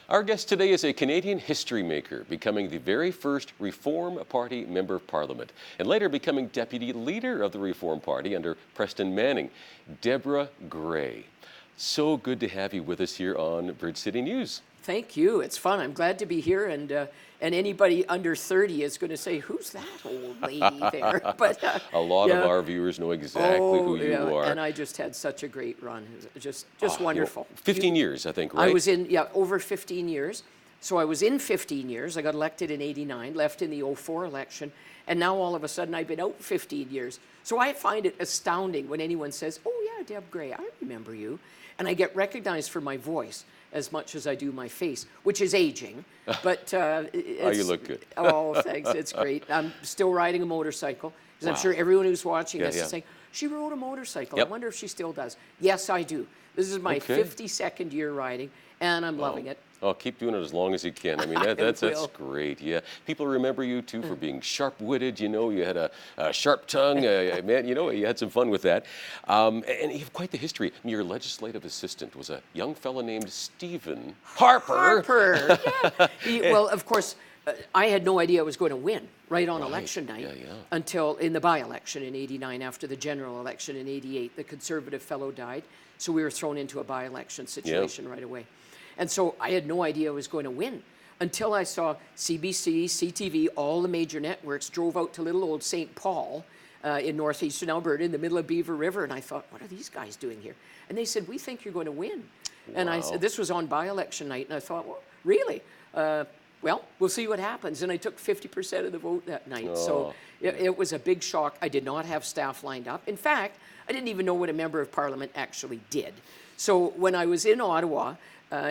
Our guest today is a Canadian history maker, becoming the very first Reform Party Member of Parliament, and later becoming Deputy Leader of the Reform Party under Preston Manning, Deborah Grey. So good to have you with us here on Bridge City News. Thank you. It's fun. I'm glad to be here, and anybody under 30 is going to say, "Who's that old lady there?" But a lot of our viewers know exactly who you are. And I just had such a great run. Just wonderful. 15 years, I think, right? I was in over 15 years. So I was in 15 years. I got elected in '89, left in the '04 election, and now all of a sudden I've been out 15 years. So I find it astounding when anyone says, "Oh yeah, Deb Grey, I remember you," and I get recognized for my voice as much as I do my face, which is aging. But you look good. Oh, thanks. It's great. I'm still riding a motorcycle, because I'm sure everyone who's watching this is saying, "She rode a motorcycle. I wonder if she still does." Yes, I do. This is my 52nd year riding, and I'm loving it. Oh, keep doing it as long as you can. I mean, that's great. Yeah, people remember you too for being sharp-witted. You know, you had a sharp tongue. Man, you know, you had some fun with that. And you have quite the history. Your legislative assistant was a young fellow named Stephen Harper. Yeah. Well, of course, I had no idea I was going to win right on election night until in the by-election in '89. After the general election in '88, the Conservative fellow died, so we were thrown into a by-election situation right away. And so I had no idea I was going to win until I saw CBC, CTV, all the major networks drove out to little old St. Paul in northeastern Alberta in the middle of Beaver River. And I thought, what are these guys doing here? And they said, "We think you're going to win." Wow. And I said, this was on by-election night. And I thought, well, really? Well, we'll see what happens. And I took 50% of the vote that night. Oh. So it was a big shock. I did not have staff lined up. In fact, I didn't even know what a member of parliament actually did. So when I was in Ottawa,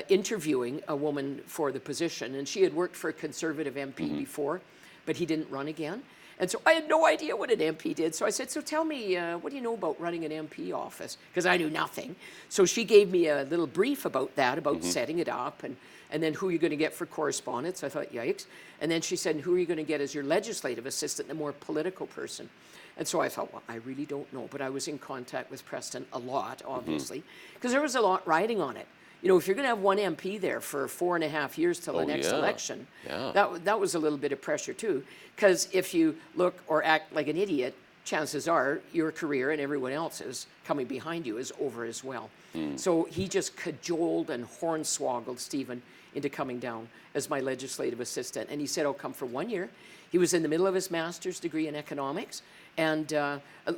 interviewing a woman for the position, and she had worked for a Conservative MP before, but he didn't run again. And so I had no idea what an MP did. So I said, "So tell me, what do you know about running an MP office?" Because I knew nothing. So she gave me a little brief about that, about setting it up, and then who you're going to get for correspondence. I thought, yikes. And then she said, "Who are you going to get as your legislative assistant, the more political person?" And so I thought, well, I really don't know. But I was in contact with Preston a lot, obviously, because there was a lot riding on it. You know, if you're going to have one MP there for 4.5 years till the next election, that was a little bit of pressure too. Because if you look or act like an idiot, chances are your career and everyone else's coming behind you is over as well. So he just cajoled and hornswoggled Stephen into coming down as my legislative assistant. And he said, "I'll come for 1 year." He was in the middle of his master's degree in economics. And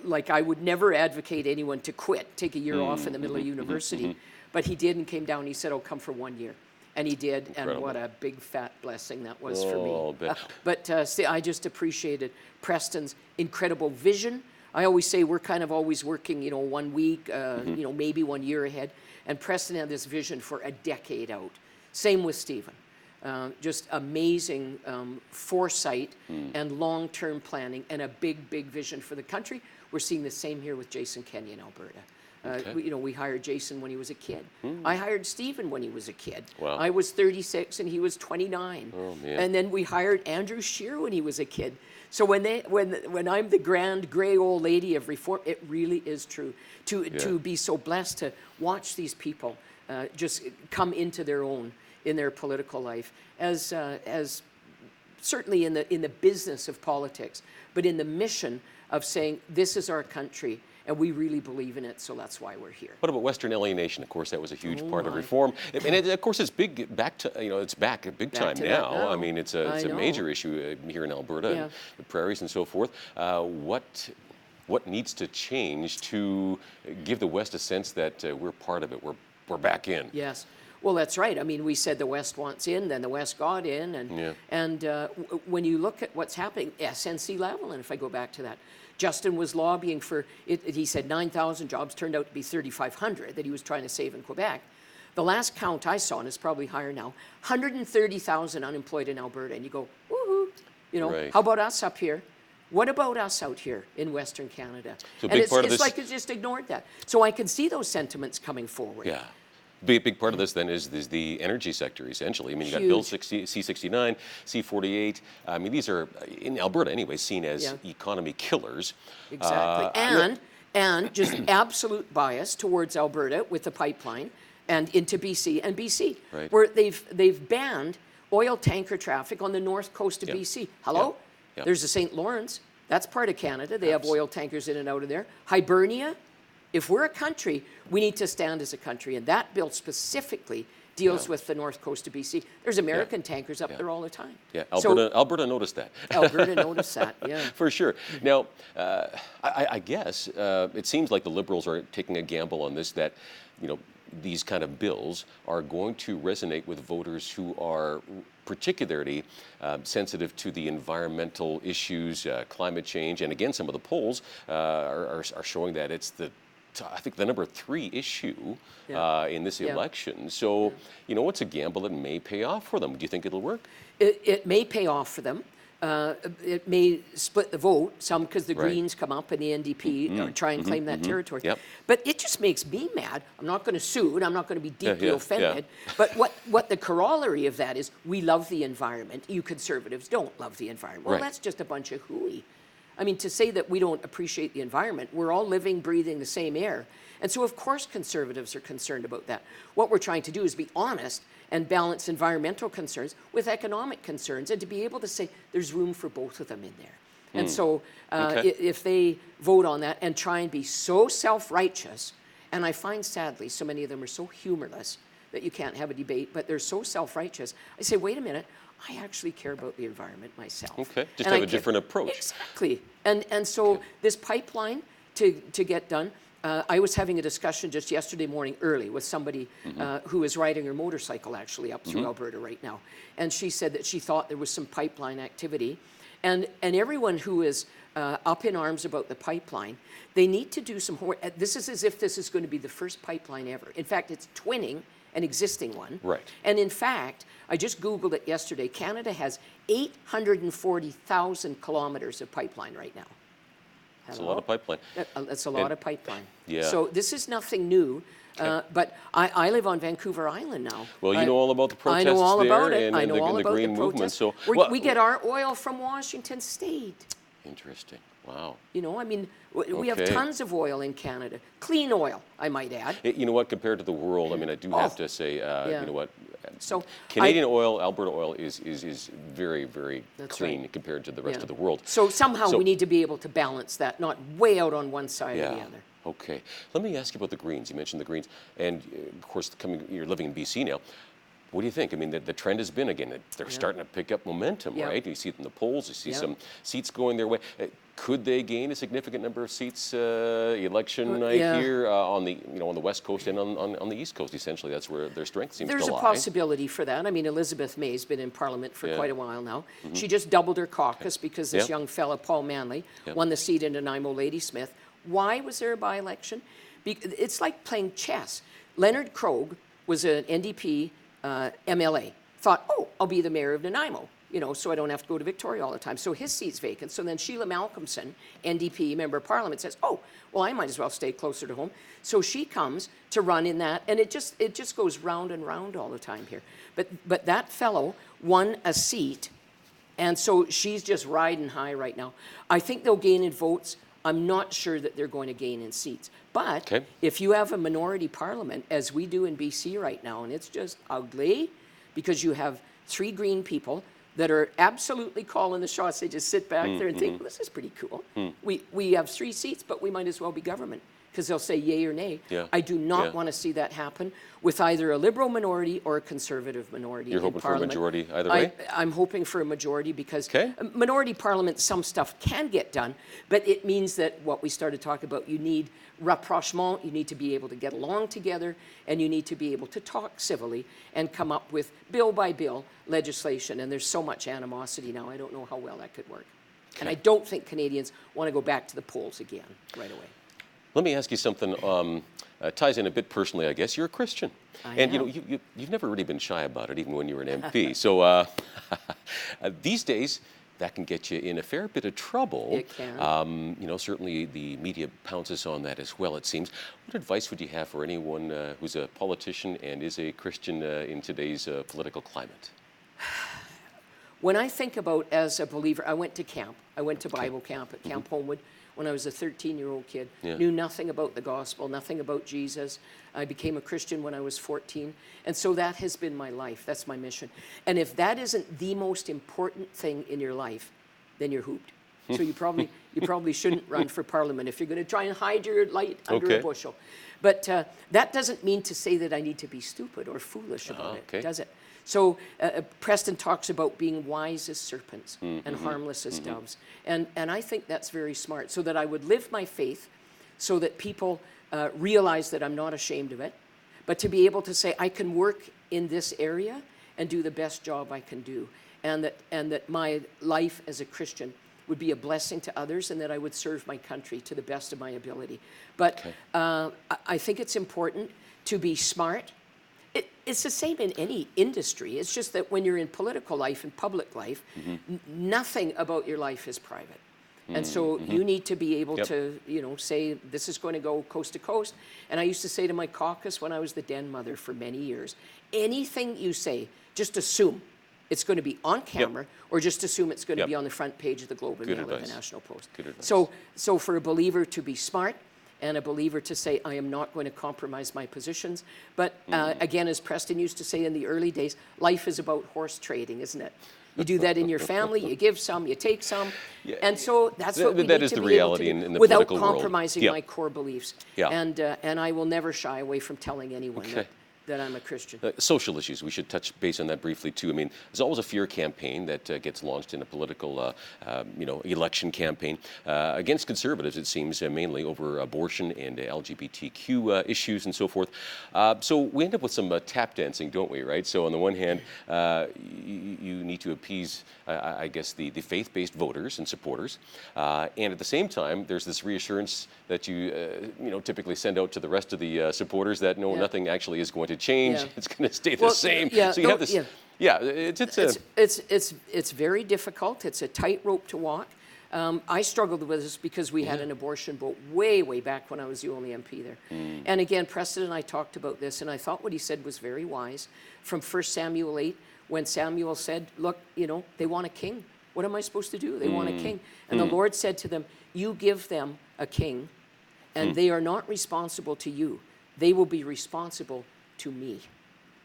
like I would never advocate anyone to quit, take a year off in the middle of university. But he did and came down and he said, "I'll come for 1 year." And he did. Incredible. And what a big fat blessing that was for me. But I just appreciated Preston's incredible vision. I always say we're kind of always working, 1 week, maybe 1 year ahead. And Preston had this vision for a decade out. Same with Stephen. Just amazing foresight and long-term planning and a big, big vision for the country. We're seeing the same here with Jason Kenya in Alberta. We hired Jason when he was a kid. I hired Stephen when he was a kid. Wow. I was 36 and he was 29. Oh, man. And then we hired Andrew Scheer when he was a kid. So when I'm the grand gray old lady of reform, it really is true to be so blessed to watch these people just come into their own in their political life as certainly in the business of politics, but in the mission of saying this is our country. And we really believe in it, so that's why we're here. What about Western alienation? Of course, that was a huge part of reform. And of course, it's big back to, it's back big time now. I mean, it's a major issue here in Alberta, and the prairies and so forth. What needs to change to give the West a sense that we're part of it, we're back in? Yes. Well, that's right. I mean, we said the West wants in, then the West got in. And when you look at what's happening, SNC-Lavalin, if I go back to that, Justin was lobbying for, he said 9,000 jobs, turned out to be 3,500 that he was trying to save in Quebec. The last count I saw, and it's probably higher now, 130,000 unemployed in Alberta. And you go, woohoo, how about us up here? What about us out here in Western Canada? So and it's like it's just ignored that. So I can see those sentiments coming forward. Yeah. Big part of this then is the energy sector, essentially. I mean, you got Bill C-69, C-48. I mean, these are, in Alberta anyway, seen as economy killers. Exactly. and just absolute bias towards Alberta with the pipeline and into BC and BC, Right. where they've banned oil tanker traffic on the north coast of BC. Hello? There's the St. Lawrence. That's part of Canada. They have oil tankers in and out of there. Hibernia. If we're a country, we need to stand as a country, and that bill specifically deals with the north coast of BC. There's American tankers up there all the time. Yeah, Alberta noticed that. Alberta noticed that, yeah. For sure. Now, I guess it seems like the Liberals are taking a gamble on this, that, you know, these kind of bills are going to resonate with voters who are particularly sensitive to the environmental issues, climate change, and again, some of the polls are showing that it's I think the number 3 issue in this election. So, you know, it's a gamble that may pay off for them. Do you think it'll work? It may pay off for them. It may split the vote, some because the Greens come up and the NDP try and claim that territory. Yep. But it just makes me mad. I'm not going to sue and I'm not going to be deeply offended. But what the corollary of that is, we love the environment. You Conservatives don't love the environment. Well, that's just a bunch of hooey. I mean, to say that we don't appreciate the environment, we're all living, breathing the same air. And so, of course, Conservatives are concerned about that. What we're trying to do is be honest and balance environmental concerns with economic concerns, and to be able to say there's room for both of them in there. And so if they vote on that and try and be so self-righteous, and I find, sadly, so many of them are so humorless that you can't have a debate, but they're so self-righteous, I say, wait a minute, I actually care about the environment myself. Okay, just have a different approach. Exactly. And so this pipeline to get done, I was having a discussion just yesterday morning early with somebody who is riding her motorcycle actually up through Alberta right now. And she said that she thought there was some pipeline activity. And everyone who is up in arms about the pipeline, they need to do some more. This is as if this is going to be the first pipeline ever. In fact, it's twinning an existing one. Right. And in fact, I just Googled it yesterday. Canada has 840,000 kilometers of pipeline right now. That's a lot of pipeline. That's a lot of pipeline. Yeah. So this is nothing new. But I live on Vancouver Island now. Well, you know all about the protests I know all there about it. and I know all the about green the movement. protests. So We get our oil from Washington State. Interesting. Wow. You know, I mean, we have tons of oil in Canada. Clean oil, I might add. You know what, compared to the world, I mean, I do have to say, you know what, So Canadian oil, Alberta oil is very, very clean right. compared to the rest of the world. So somehow we need to be able to balance that, not way out on one side or the other. Okay. Let me ask you about the Greens. You mentioned the Greens, and of course, you're living in BC now. What do you think? I mean, the trend has been, again, they're starting to pick up momentum, right? You see it in the polls. You see some seats going their way. Could they gain a significant number of seats election night here on the on the West Coast and on the East Coast? Essentially, that's where their strength seems to lie. There's a possibility for that. I mean, Elizabeth May's been in Parliament for quite a while now. She just doubled her caucus because this young fella, Paul Manley, won the seat in Nanaimo Ladysmith. Why was there a by-election? It's like playing chess. Leonard Krogh was an NDP MLA. Thought, oh, I'll be the mayor of Nanaimo, you know, so I don't have to go to Victoria all the time. So his seat's vacant. So then Sheila Malcolmson, NDP member of Parliament, says, oh, well, I might as well stay closer to home. So she comes to run in that, and it just goes round and round all the time here. But that fellow won a seat, and so she's just riding high right now. I think they'll gain in votes. I'm not sure that they're going to gain in seats. But if you have a minority parliament, as we do in BC right now, and it's just ugly, because you have 3 Green people that are absolutely calling the shots. They just sit back there and think, well, this is pretty cool. We have 3 seats, but we might as well be government, because they'll say yay or nay. I do not want to see that happen with either a Liberal minority or a Conservative minority in Parliament. You're hoping for a majority either way? I'm hoping for a majority, because minority Parliament, some stuff can get done, but it means that what we started talking about, you need rapprochement, you need to be able to get along together, and you need to be able to talk civilly and come up with bill by bill legislation. And there's so much animosity now, I don't know how well that could work. And I don't think Canadians want to go back to the polls again right away. Let me ask you something. Ties in a bit personally, I guess. You're a Christian, and you know you've never really been shy about it, even when you were an MP. So these days, that can get you in a fair bit of trouble. It can. You know, certainly the media pounces on that as well, it seems. What advice would you have for anyone who's a politician and is a Christian in today's political climate? When I think about as a believer, I went to camp. I went to Bible camp at Camp Homewood. when I was a 13-year-old kid. Yeah. Knew nothing about the gospel, nothing about Jesus. I became a Christian when I was 14. And so that has been my life. That's my mission. And if that isn't the most important thing in your life, then you're hooped. So you probably shouldn't run for Parliament if you're going to try and hide your light under a bushel. But that doesn't mean to say that I need to be stupid or foolish about it, does it? So Preston talks about being wise as serpents and harmless as doves. And I think that's very smart, so that I would live my faith so that people realize that I'm not ashamed of it, but to be able to say, I can work in this area and do the best job I can do, and that my life as a Christian would be a blessing to others, and that I would serve my country to the best of my ability. But I think it's important to be smart. It's the same in any industry. It's just that when you're in political life and public life, nothing about your life is private. And so you need to be able to, say, this is going to go coast to coast. And I used to say to my caucus when I was the den mother for many years, anything you say, just assume it's going to be on camera, or just assume it's going to be on the front page of the Globe and Mail or the National Post. So for a believer to be smart, and a believer to say, I am not going to compromise my positions. But again, as Preston used to say in the early days, life is about horse trading, isn't it? You do that in your family, you give some, you take some. And so that's what we need is to the be reality able to do in the without political world. compromising my core beliefs. And I will never shy away from telling anyone that I'm a Christian. Social issues, we should touch base on that briefly too. I mean, there's always a fear campaign that gets launched in a political, election campaign against conservatives, it seems, mainly over abortion and LGBTQ issues and so forth. So we end up with some tap dancing, don't we, right? So on the one hand, you need to appease, I guess, the faith-based voters and supporters. And at the same time, there's this reassurance that you typically send out to the rest of the supporters that nothing actually is going to change. It's going to stay the same. So you have this. It's very difficult. It's a tightrope to walk. I struggled with this because we had an abortion vote way back when I was the only MP there. And again, Preston and I talked about this, and I thought what he said was very wise. From 1 Samuel 8, when Samuel said, look, they want a king. What am I supposed to do? They want a king. And the Lord said to them, you give them a king, and they are not responsible to you. They will be responsible to me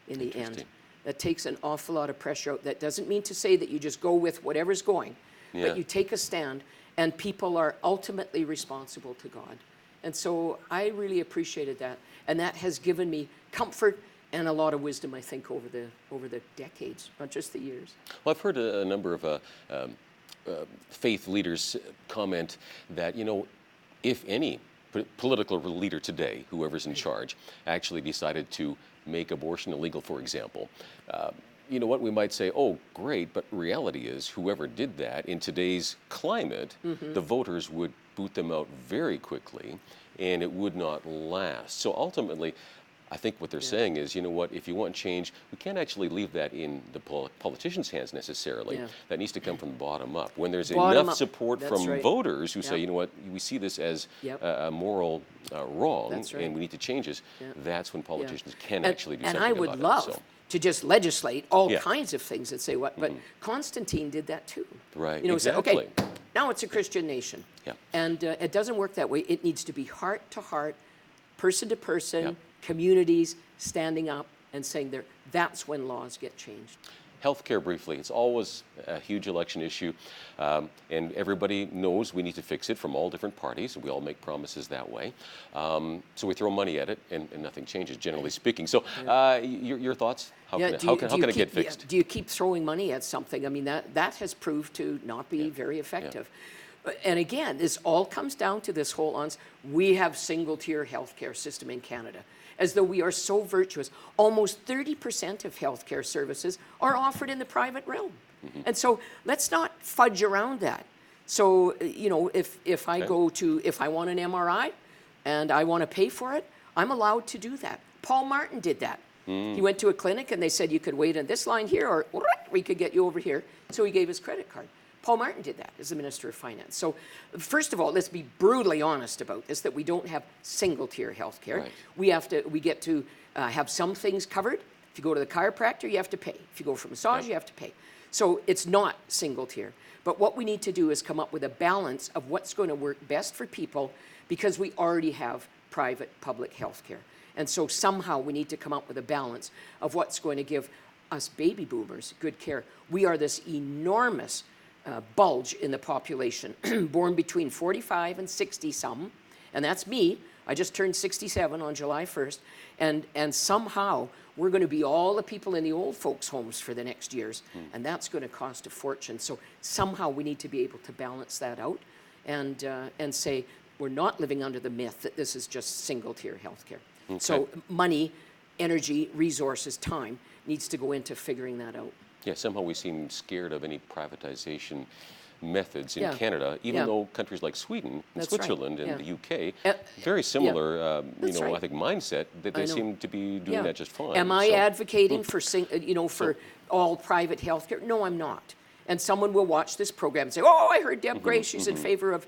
in the end. That takes an awful lot of pressure out. That doesn't mean to say that you just go with whatever's going, but you take a stand, and people are ultimately responsible to God. And so I really appreciated that, and that has given me comfort and a lot of wisdom, I think, over the decades, not just the years. Well, I've heard a number of faith leaders comment that, if any political leader today, whoever's in charge, actually decided to make abortion illegal, for example, what we might say, oh, great, but reality is whoever did that in today's climate, the voters would boot them out very quickly, and it would not last. So ultimately, I think what they're saying is, if you want change, we can't actually leave that in the politicians' hands necessarily. That needs to come from the bottom up. When there's enough support from voters who say, we see this as a moral wrong, and we need to change this, that's when politicians can actually do something about it. And I would love to just legislate all kinds of things and say what, but Constantine did that too. Right, Say, okay, now it's a Christian nation. And it doesn't work that way. It needs to be heart to heart, person to person, communities standing up and saying that's when laws get changed. Healthcare briefly, it's always a huge election issue, and everybody knows we need to fix it from all different parties, and we all make promises that way. So we throw money at it, and nothing changes, generally speaking. So your thoughts? How can it get fixed? Do you keep throwing money at something? I mean, that has proved to not be very effective. And again, this all comes down to this whole we have single-tier healthcare system in Canada, as though we are so virtuous. Almost 30% of healthcare services are offered in the private realm. And so let's not fudge around that. So, if I if I want an MRI and I want to pay for it, I'm allowed to do that. Paul Martin did that. He went to a clinic and they said you could wait on this line here, or we could get you over here. So he gave his credit card. Paul Martin did that as the Minister of Finance. So first of all, let's be brutally honest about this, that we don't have single-tier health care. We get to have some things covered. If you go to the chiropractor, you have to pay. If you go for massage, you have to pay. So it's not single tier. But what we need to do is come up with a balance of what's going to work best for people, because we already have private public health care. And so somehow we need to come up with a balance of what's going to give us baby boomers good care. We are this enormous bulge in the population, born between 45 and 60 some, and that's me. I just turned 67 on July 1st, and somehow we're going to be all the people in the old folks' homes for the next years, and that's going to cost a fortune. So somehow we need to be able to balance that out and say we're not living under the myth that this is just single-tier healthcare. Okay. So money, energy, resources, time needs to go into figuring that out. Yeah, somehow we seem scared of any privatization methods in Canada, even though countries like Sweden and Switzerland and the UK, very similar, I think, mindset, that they seem to be doing that just fine. Am I advocating for, for all private health care? No, I'm not. And someone will watch this program and say, oh, I heard Deb Grey, she's in favor of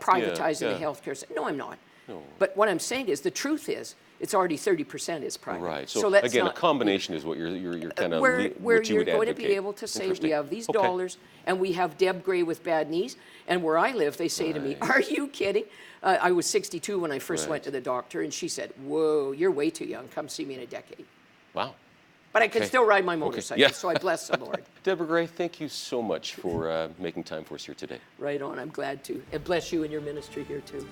privatizing the health care. No, I'm not. No. But what I'm saying is, the truth is, it's already 30% is private. Right. So again, a combination is what you're kind of where what you you're would going advocate. to be able to say we have these dollars and we have Deb Grey with bad knees. And where I live, they say to me, "Are you kidding?" I was 62 when I first went to the doctor, and she said, "Whoa, you're way too young. Come see me in a decade." Wow. But I can still ride my motorcycle, so I bless the Lord. Deborah Grey, thank you so much for making time for us here today. Right on. I'm glad to. And bless you and your ministry here too.